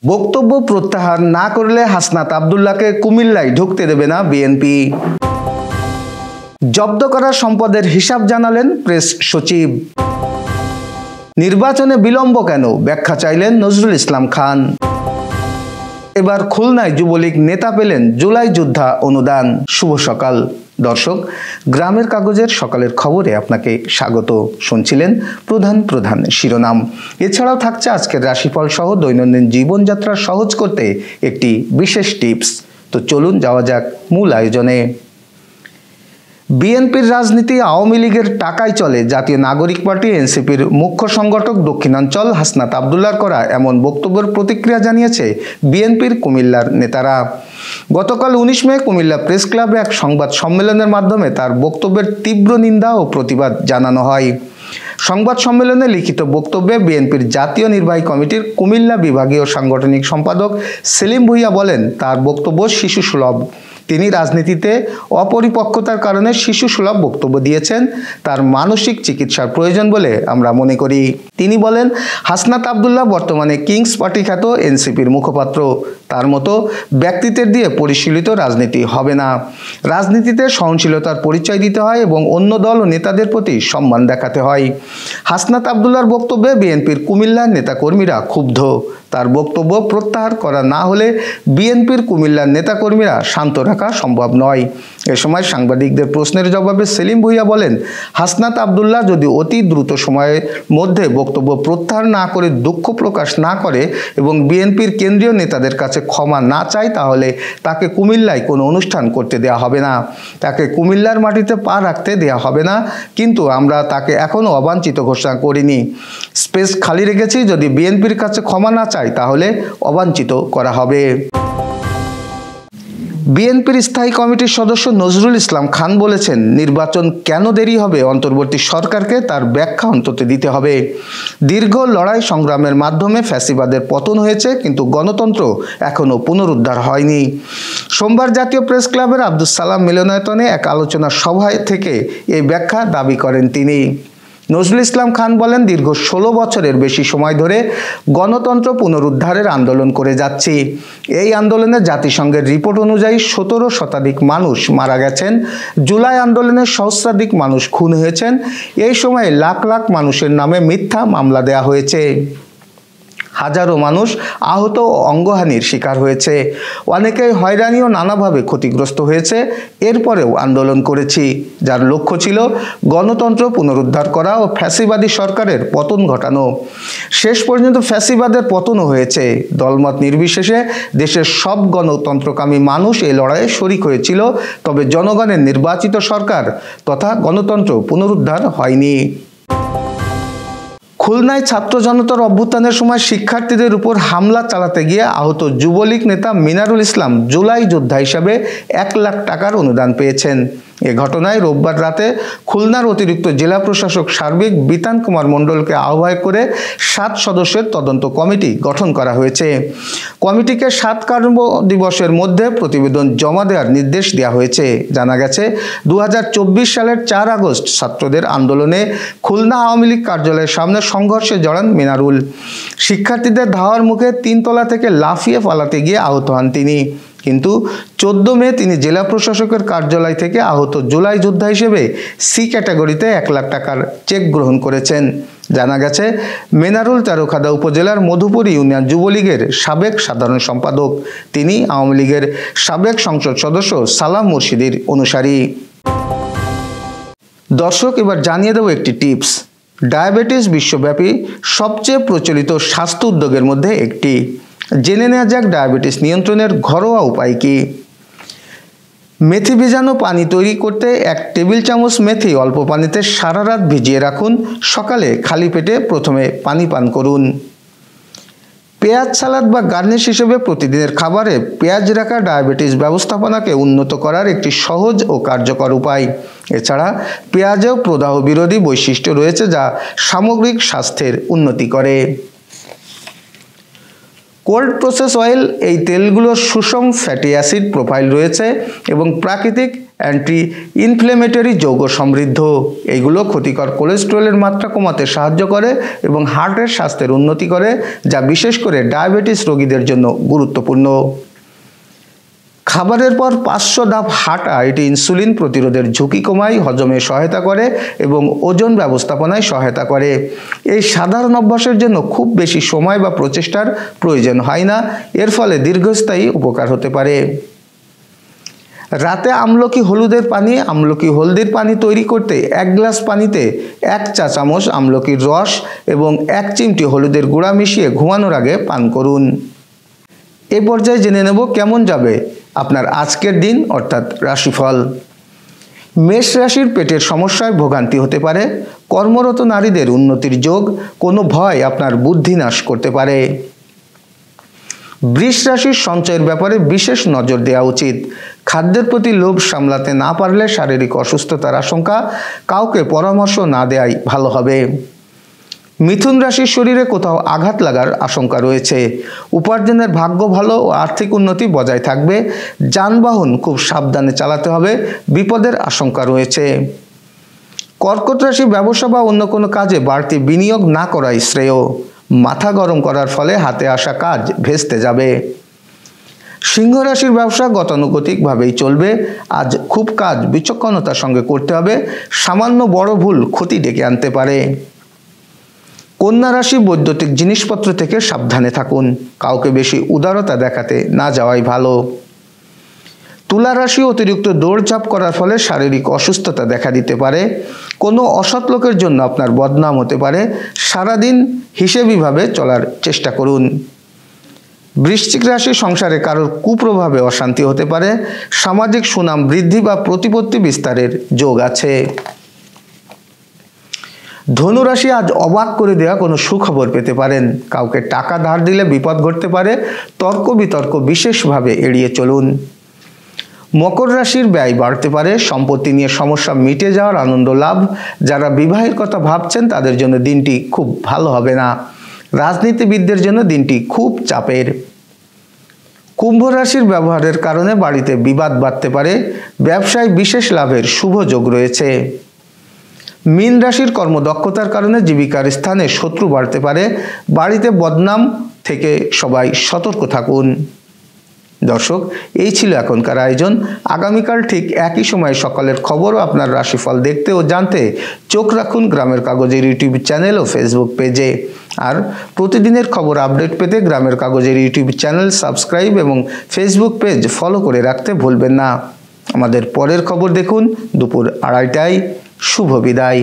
বক্তব্য প্রত্যাহার না করলে হাসনাত আব্দুল্লাহকে কুমিল্লায় ঢুকতে দেবে না বিএনপি। জব্দ করা সম্পদের হিসাব জানালেন প্রেস সচিব। নির্বাচনে বিলম্ব কেন, ব্যাখ্যা চাইলেন নজরুল ইসলাম খান। এবার খুলনায় যুবলীগ নেতা পেলেন জুলাই যোদ্ধা অনুদান। শুভ সকাল দর্শক, গ্রামের কাগজের সকালের খবরে আপনাকে স্বাগত। শুনছিলেন প্রধান শিরোনাম। এছাড়াও থাকছে আজকের রাশিফল সহ দৈনন্দিন জীবনযাত্রা সহজ করতে একটি বিশেষ টিপস। তো চলুন যাওয়া যাক মূল আয়োজনে। বিএনপির রাজনীতি আওয়ামী লীগের টাকায় চলে, জাতীয় নাগরিক পার্টি এনসিপির মুখ্য সংগঠক দক্ষিণাঞ্চল হাসনাত আব্দুল্লাহর করা এমন বক্তব্যের প্রতিক্রিয়া জানিয়েছে বিএনপির কুমিল্লার নেতারা। গতকাল 19 মে কুমিল্লা প্রেস ক্লাবে এক সংবাদ সম্মেলনের মাধ্যমে তার বক্তব্যের তীব্র নিন্দা ও প্রতিবাদ জানানো হয়। সংবাদ সম্মেলনে লিখিত বক্তব্যে বিএনপির জাতীয় নির্বাহী কমিটির কুমিল্লা বিভাগীয় সাংগঠনিক সম্পাদক সেলিম ভুঁইয়া বলেন, তার বক্তব্য শিশু সুলভ। তিনি রাজনীতিতে অপরিপক্কতার কারণে শিশু সুলভ বক্তব্য দিয়েছেন। তার মানসিক চিকিৎসার প্রয়োজন বলে আমরা মনে করি। তিনি বলেন, হাসনাত আব্দুল্লাহ বর্তমানে কিংস পার্টি খ্যাত এনসিপির মুখপাত্র। তার মতো ব্যক্তিত্বের দিয়ে পরিশীলিত রাজনীতি হবে না। রাজনীতিতে সহনশীলতার পরিচয় দিতে হয় এবং অন্য দল ও নেতাদের প্রতি সম্মান দেখাতে হয়। হাসনাত আব্দুল্লাহর বক্তব্যে বিএনপির কুমিল্লার নেতাকর্মীরা ক্ষুব্ধ। তার বক্তব্য প্রত্যাহার করা না হলে বিএনপির কুমিল্লার নেতাকর্মীরা শান্ত রাখা সম্ভব নয়। এ সময় সাংবাদিকদের প্রশ্নের জবাবে সেলিম ভুঁইয়া বলেন, হাসনাত আব্দুল্লাহ যদি অতি দ্রুত সময়ের মধ্যে বক্তব্য প্রত্যাহার না করে দুঃখ প্রকাশ না করে এবং বিএনপির কেন্দ্রীয় নেতাদের কাছে ক্ষমা না চায়, তাহলে তাকে কুমিল্লায় কোনো অনুষ্ঠান করতে দেওয়া হবে না, তাকে কুমিল্লার মাটিতে পা রাখতে দেওয়া হবে না। কিন্তু আমরা তাকে এখনও অবাঞ্ছিত ঘোষণা করিনি। স্পেস খালি রেখেছি, যদি বিএনপির কাছে ক্ষমা না চায় তাহলে অবাঞ্ছিত করা হবে। বিএনপির স্থায়ী কমিটির সদস্য নজরুল ইসলাম খান বলেছেন, নির্বাচন কেন দেরি হবে, অন্তর্বর্তী সরকারকে তার ব্যাখ্যা অন্তত দিতে হবে। দীর্ঘ লড়াই সংগ্রামের মাধ্যমে ফ্যাসিবাদের পতন হয়েছে, কিন্তু গণতন্ত্র এখনও পুনরুদ্ধার হয়নি। সোমবার জাতীয় প্রেস ক্লাবের আব্দুস সালাম মিলনায়তনে এক আলোচনা সভায় থেকে এই ব্যাখ্যা দাবি করেন তিনি। নজরুল ইসলাম খান বলেন, দীর্ঘ 16 বছরের বেশি সময় ধরে গণতন্ত্র পুনরুদ্ধারের আন্দোলন করে যাচ্ছি। এই আন্দোলনে জাতিসংঘের রিপোর্ট অনুযায়ী 17 শতাধিক মানুষ মারা গেছেন। জুলাই আন্দোলনে সহস্রাধিক মানুষ খুন হয়েছেন। এই সময়ে লাখ লাখ মানুষের নামে মিথ্যা মামলা দেয়া হয়েছে। হাজারো মানুষ আহত ও অঙ্গহানির শিকার হয়েছে। অনেকেই হয়রানি ও নানাভাবে ক্ষতিগ্রস্ত হয়েছে। এরপরেও আন্দোলন করেছি, যার লক্ষ্য ছিল গণতন্ত্র পুনরুদ্ধার করা ও ফ্যাসিবাদী সরকারের পতন ঘটানো। শেষ পর্যন্ত ফ্যাসিবাদের পতনও হয়েছে। দলমত নির্বিশেষে দেশের সব গণতন্ত্রকামী মানুষ এই লড়াইয়ে শরিক হয়েছিল, তবে জনগণের নির্বাচিত সরকার তথা গণতন্ত্র পুনরুদ্ধার হয়নি। খুলনায় ছাত্র জনতার অভ্যুত্থানের সময় শিক্ষার্থীদের উপর হামলা চালাতে গিয়ে আহত যুবলীগ নেতা মিনারুল ইসলাম জুলাই যোদ্ধা হিসাবে 1 লাখ টাকার অনুদান পেয়েছেন। এ ঘটনায় রোববার রাতে খুলনার অতিরিক্ত জেলা প্রশাসক সার্বিক বিতান কুমার মণ্ডলকে আহ্বায়ক করে 7 সদস্যের তদন্ত কমিটি গঠন করা হয়েছে। কমিটিকে 7 কর্মদিবসের মধ্যে প্রতিবেদন জমা দেওয়ার নির্দেশ দেওয়া হয়েছে। জানা গেছে, 2024 সালের 4 আগস্ট ছাত্রদের আন্দোলনে খুলনা আওয়ামী লীগ কার্যালয়ের সামনে সংঘর্ষে জড়ান মিনারুল। শিক্ষার্থীদের ধাওয়ার মুখে 3 তলা থেকে লাফিয়ে পালাতে গিয়ে আহত হন তিনি। কিন্তু 14 মে তিনি জেলা প্রশাসকের কার্যালয় থেকে আহত জুলাই যোদ্ধা হিসেবে সি ক্যাটাগরিতে 1 লাখ টাকার চেক গ্রহণ করেছেন। জানা গেছে, মিনারুল তেরোখাদা উপজেলার মধুপুর ইউনিয়ন যুবলীগের সাবেক সাধারণ সম্পাদক। তিনি আওয়ামী লীগের সাবেক সংসদ সদস্য সালাম মুর্শিদির অনুসারী। দর্শক, এবার জানিয়ে দেব একটি টিপস। ডায়াবেটিস বিশ্বব্যাপী সবচেয়ে প্রচলিত স্বাস্থ্য উদ্যোগের মধ্যে একটি। জেনে নেওয়া যাক ডায়াবেটিস নিয়ন্ত্রণের ঘরোয়া উপায় কি। মেথি ভেজানো পানি তৈরি করতে 1 টেবিল চামচ মেথি অল্প পানিতে সারা রাত ভিজিয়ে রাখুন। সকালে খালি পেটে প্রথমে পানি পান করুন। পেঁয়াজ সালাদ বা গার্নিশ হিসেবে প্রতিদিনের খাবারে পেঁয়াজ রাখা ডায়াবেটিস ব্যবস্থাপনাকে উন্নত করার একটি সহজ ও কার্যকর উপায়। এছাড়া পেঁয়াজেও প্রদাহ বিরোধী বৈশিষ্ট্য রয়েছে, যা সামগ্রিক স্বাস্থ্যের উন্নতি করে। কোল্ড প্রসেস অয়েল, এই তেলগুলোর সুষম ফ্যাটি অ্যাসিড প্রোফাইল রয়েছে এবং প্রাকৃতিক অ্যান্টি ইনফ্লেমেটরি যৌগ সমৃদ্ধ। এইগুলো ক্ষতিকর কোলেস্টেরলের মাত্রা কমাতে সাহায্য করে এবং হার্টের স্বাস্থ্যের উন্নতি করে, যা বিশেষ করে ডায়াবেটিস রোগীদের জন্য গুরুত্বপূর্ণ। খাবারের পর 500 ধাপ হাঁটা এটি ইনসুলিন প্রতিরোধের ঝুঁকি কমায়, হজমে সহায়তা করে এবং ওজন ব্যবস্থাপনায় সহায়তা করে। এই সাধারণ অভ্যাসের জন্য খুব বেশি সময় বা প্রচেষ্টার প্রয়োজন হয় না, এর ফলে দীর্ঘস্থায়ী উপকার হতে পারে। রাতে আমলকি হলদির পানি তৈরি করতে 1 গ্লাস পানিতে 1 চা চামচ আমলকির রস এবং 1 চিমটি হলুদের গুঁড়া মিশিয়ে ঘুমানোর আগে পান করুন। এই পর্যায়ে জেনে নেব কেমন যাবে আপনার আজকের দিন অর্থাৎ রাশিফল। মেষ রাশির পেটের সমস্যায় ভোগান্তি হতে পারে। কর্মরত নারীদের উন্নতির যোগ, কোনো ভয় আপনার বুদ্ধি নাশ করতে পারে। বৃষ রাশির সঞ্চয়ের ব্যাপারে বিশেষ নজর দেওয়া উচিত। খাদ্যের প্রতি লোভ সামলাতে না পারলে শারীরিক অসুস্থতার আশঙ্কা, কাউকে পরামর্শ না দেওয়াই ভালো হবে। মিথুন রাশির শরীরে কোথাও আঘাত লাগার আশঙ্কা রয়েছে। উপার্জনের ভাগ্য ভালো ও আর্থিক উন্নতি বজায় থাকবে। যানবাহন খুব সাবধানে চালাতে হবে, বিপদের আশঙ্কা রয়েছে। কর্কট রাশি ব্যবসা বা অন্য কোনো কাজে বাড়তি বিনিয়োগ না করাই শ্রেয়। মাথা গরম করার ফলে হাতে আসা কাজ ভেস্তে যাবে। সিংহ রাশির ব্যবসা গতানুগতিকভাবেই চলবে। আজ খুব কাজ বিচক্ষণতার সঙ্গে করতে হবে, সামান্য বড় ভুল ক্ষতি ডেকে আনতে পারে। কন্যা রাশি বৈদ্যুতিক জিনিসপত্র থেকে সাবধানে থাকুন, কাউকে বেশি উদারতা দেখাতে না যাওয়াই ভালো। তুলা রাশি অতিরিক্ত দৌড়ঝাঁপ করার ফলে শারীরিক অসুস্থতা দেখা দিতে পারে। কোনো অসৎ লোকের জন্য আপনার বদনাম হতে পারে। সারাদিন হিসেবিভাবে চলার চেষ্টা করুন। বৃশ্চিক রাশি সংসারে কারোর কুপ্রভাবে অশান্তি হতে পারে। সামাজিক সুনাম বৃদ্ধি বা প্রতিপত্তি বিস্তারের যোগ আছে। ধনুরাশি আজ অবাক করে দেওয়া কোনো সুখবর পেতে পারেন। কাউকে টাকা ধার দিলে বিপদ ঘটতে পারে। তর্ক বিতর্ক বিশেষভাবে এড়িয়ে চলুন। মকর রাশির ব্যয় বাড়তে পারে। সম্পত্তি নিয়ে সমস্যা মিটে যাওয়ার আনন্দ লাভ। যারা বিবাহের কথা ভাবছেন তাদের জন্য দিনটি খুব ভালো হবে না। রাজনীতিবিদদের জন্য দিনটি খুব চাপের। কুম্ভ রাশির ব্যবহারের কারণে বাড়িতে বিবাদ বাড়তে পারে। ব্যবসায় বিশেষ লাভের শুভ যোগ রয়েছে। মীন রাশির কর্মদক্ষতার কারণে জীবিকার স্থানে শত্রু বাড়তে পারে। বাড়িতে বদনাম থেকে সবাই সতর্ক থাকুন। দর্শক, এই ছিল এখনকার আয়োজন। আগামীকাল ঠিক একই সময়ে সকালের খবর ও আপনার রাশিফল দেখতে ও জানতে চোখ রাখুন গ্রামের কাগজের ইউটিউব চ্যানেল ও ফেসবুক পেজে। আর প্রতিদিনের খবর আপডেট পেতে গ্রামের কাগজের ইউটিউব চ্যানেল সাবস্ক্রাইব এবং ফেসবুক পেজ ফলো করে রাখতে ভুলবেন না। আমাদের পরের খবর দেখুন দুপুর 2:30টায়। শুভ বিদায়।